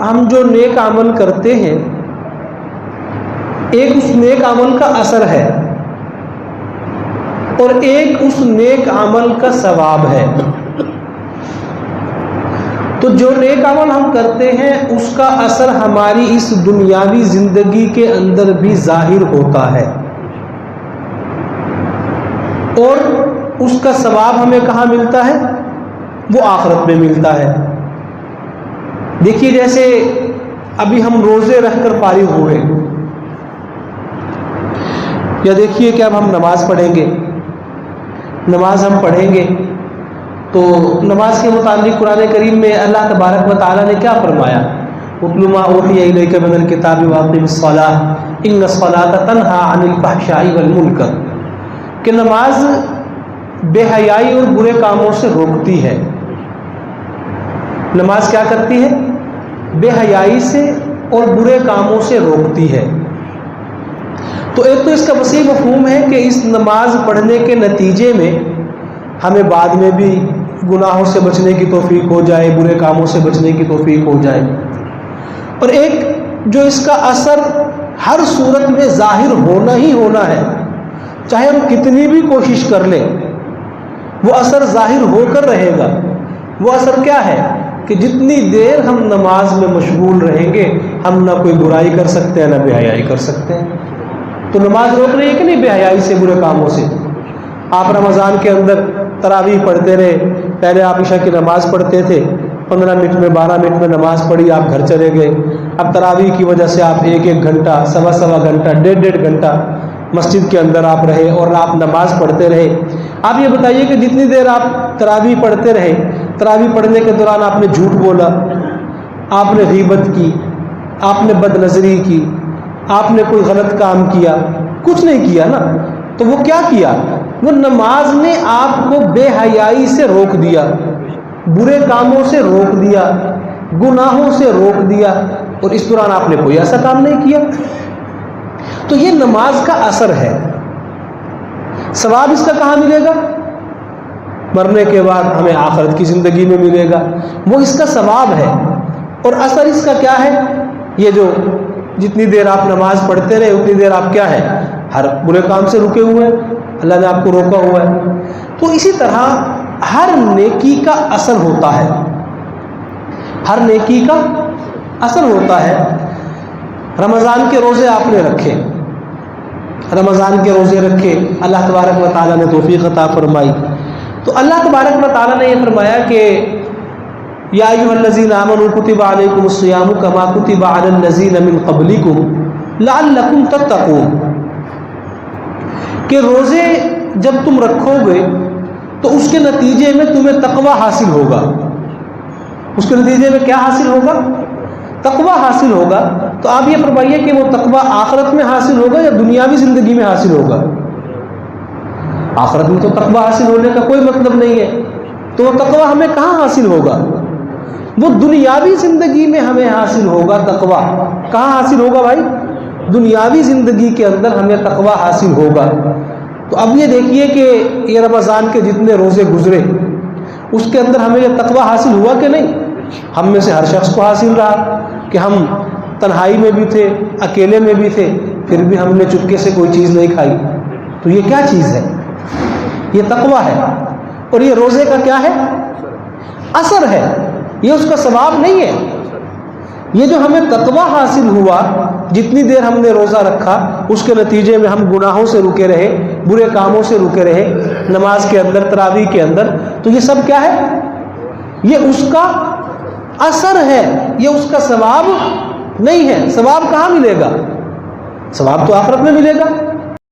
ہم جو نیک عمل کرتے ہیں، ایک اس نیک عمل کا اثر ہے اور ایک اس نیک عمل کا ثواب ہے۔ تو جو نیک عمل ہم کرتے ہیں اس کا اثر ہماری اس دنیاوی زندگی کے اندر بھی ظاہر ہوتا ہے، اور اس کا ثواب ہمیں کہاں ملتا ہے؟ وہ آخرت میں ملتا ہے۔ دیکھیے جیسے ابھی ہم روزے رکھ کر فارغ ہوئے، یا دیکھیے کہ اب ہم نماز پڑھیں گے، نماز ہم پڑھیں گے تو نماز کے متعلق قرآن کریم میں اللہ تبارک و تعالیٰ نے کیا فرمایا؟ اتل ما اوحی الیک من الکتاب واقم الصلاۃ ان الصلاۃ تنہی عن الفحشاء والمنکر، کہ نماز بے حیائی اور برے کاموں سے روکتی ہے۔ نماز کیا کرتی ہے؟ بے حیائی سے اور برے کاموں سے روکتی ہے۔ تو ایک تو اس کا وسیع مفہوم ہے کہ اس نماز پڑھنے کے نتیجے میں ہمیں بعد میں بھی گناہوں سے بچنے کی توفیق ہو جائے، برے کاموں سے بچنے کی توفیق ہو جائے، اور ایک جو اس کا اثر ہر صورت میں ظاہر ہونا ہی ہونا ہے، چاہے ہم کتنی بھی کوشش کر لیں وہ اثر ظاہر ہو کر رہے گا۔ وہ اثر کیا ہے کہ جتنی دیر ہم نماز میں مشغول رہیں گے ہم نہ کوئی برائی کر سکتے ہیں نہ بے حیائی کر سکتے ہیں۔ تو نماز روک رہی ہے کہ نہیں بے حیائی سے، برے کاموں سے؟ آپ رمضان کے اندر تراویح پڑھتے رہے، پہلے آپ عشاء کی نماز پڑھتے تھے، 15 منٹ میں 12 منٹ میں نماز پڑھی، آپ گھر چلے گئے۔ اب تراویح کی وجہ سے آپ 1 گھنٹہ، سوا گھنٹہ، 1.5 گھنٹہ مسجد کے اندر آپ رہے اور آپ نماز پڑھتے رہے۔ آپ یہ بتائیے کہ جتنی دیر آپ تراویح پڑھتے رہے، تراویح پڑھنے کے دوران آپ نے جھوٹ بولا، آپ نے غیبت کی، آپ نے بد نظری کی، آپ نے کوئی غلط کام کیا؟ کچھ نہیں کیا نا۔ تو وہ کیا کیا؟ وہ نماز نے آپ کو بے حیائی سے روک دیا، برے کاموں سے روک دیا، گناہوں سے روک دیا، اور اس دوران آپ نے کوئی ایسا کام نہیں کیا۔ تو یہ نماز کا اثر ہے۔ ثواب اس کا کہاں ملے گا؟ مرنے کے بعد ہمیں آخرت کی زندگی میں ملے گا، وہ اس کا ثواب ہے۔ اور اثر اس کا کیا ہے؟ یہ جو جتنی دیر آپ نماز پڑھتے رہے اتنی دیر آپ کیا ہے؟ ہر برے کام سے رکے ہوئے ہیں، اللہ نے آپ کو روکا ہوا ہے۔ تو اسی طرح ہر نیکی کا اثر ہوتا ہے، ہر نیکی کا اثر ہوتا ہے۔ رمضان کے روزے آپ نے رکھے، رمضان کے روزے رکھے، اللہ تبارک و تعالیٰ نے توفیق عطا فرمائی، تو اللہ تبارک و تعالیٰ نے یہ فرمایا کہ یا ایھا الذین آمنوا کتب علیکم الصیام کما کتب علی الذین من قبلکم لعلکم تتقون، کہ روزے جب تم رکھو گے تو اس کے نتیجے میں تمہیں تقوی حاصل ہوگا۔ اس کے نتیجے میں کیا حاصل ہوگا؟ تقوی حاصل ہوگا۔ تو آپ یہ فرمائیے کہ وہ تقوی آخرت میں حاصل ہوگا یا دنیاوی زندگی میں حاصل ہوگا؟ آخرت میں تو تقوی حاصل ہونے کا کوئی مطلب نہیں ہے، تو وہ تقوی ہمیں کہاں حاصل ہوگا؟ وہ دنیاوی زندگی میں ہمیں حاصل ہوگا تقوی۔ کہاں حاصل ہوگا بھائی؟ دنیاوی زندگی کے اندر ہمیں تقوی حاصل ہوگا۔ تو اب یہ دیکھیے کہ یہ رمضان کے جتنے روزے گزرے اس کے اندر ہمیں یہ تقوی حاصل ہوا کہ نہیں؟ ہم میں سے ہر شخص کو حاصل رہا کہ ہم تنہائی میں بھی تھے، اکیلے میں بھی تھے، پھر بھی ہم نے چپکے سے کوئی چیز نہیں کھائی۔ تو یہ کیا چیز ہے؟ یہ تقوی ہے۔ اور یہ روزے کا کیا ہے؟ اثر ہے، یہ اس کا ثواب نہیں ہے۔ یہ جو ہمیں تقوی حاصل ہوا، جتنی دیر ہم نے روزہ رکھا اس کے نتیجے میں ہم گناہوں سے رکے رہے، برے کاموں سے رکے رہے، نماز کے اندر، تراویح کے اندر، تو یہ سب کیا ہے؟ یہ اس کا اثر ہے، یہ اس کا ثواب نہیں ہے۔ ثواب کہاں ملے گا؟ ثواب تو آخرت میں ملے گا۔